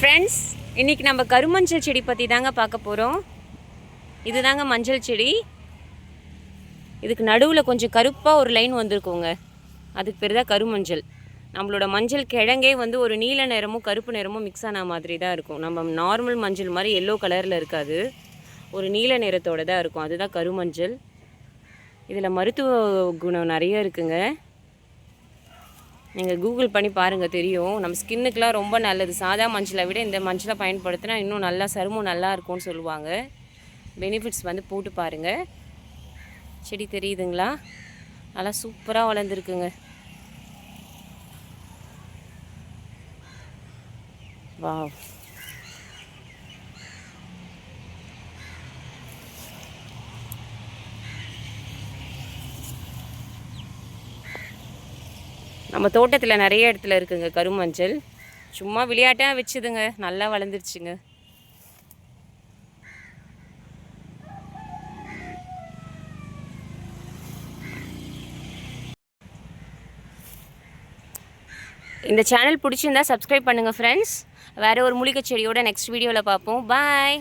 Friends, இன்றைக்கி நம்ம கருமஞ்சள் செடி பற்றி தாங்க பார்க்க போகிறோம். இது தாங்க மஞ்சள் செடி. இதுக்கு நடுவில் கொஞ்சம் கருப்பாக ஒரு லைன் வந்திருக்குங்க, அதுக்கு பேர் தான் கருமஞ்சள். நம்மளோட மஞ்சள் கிழங்கே வந்து ஒரு நீல நிறமும் கருப்பு நிறமும் மிக்ஸ் ஆன மாதிரி தான் இருக்கும். நம்ம நார்மல் மஞ்சள் மாதிரி எல்லோ கலரில் இருக்காது, ஒரு நீல நிறத்தோடு தான் இருக்கும். அதுதான் கருமஞ்சள். இதில் மருத்துவ குணம் நிறைய இருக்குங்க. நீங்கள் கூகுள் பண்ணி பாருங்கள், தெரியும். நம்ம ஸ்கின்னுக்கெலாம் ரொம்ப நல்லது. சாதா மஞ்சளை விட இந்த மஞ்சளை பயன்படுத்தினா இன்னும் நல்லா சருமம் நல்லா இருக்கும்னு சொல்லுவாங்க. பெனிஃபிட்ஸ் வந்து போட்டு பாருங்கள். செடி தெரியுதுங்களா? நல்லா சூப்பராக வளர்ந்துருக்குங்க. வாவ், நம்ம தோட்டத்தில் நிறைய இடத்துல இருக்குங்க கருமஞ்சள். சும்மா விளையாட்டாக வச்சுதுங்க, நல்லா வளர்ந்துருச்சுங்க. இந்த சேனல் பிடிச்சிருந்தா சப்ஸ்கிரைப் பண்ணுங்கள் ஃப்ரெண்ட்ஸ். வேறு ஒரு மூலிகை செடியோட நெக்ஸ்ட் வீடியோவில் பார்ப்போம். பாய்.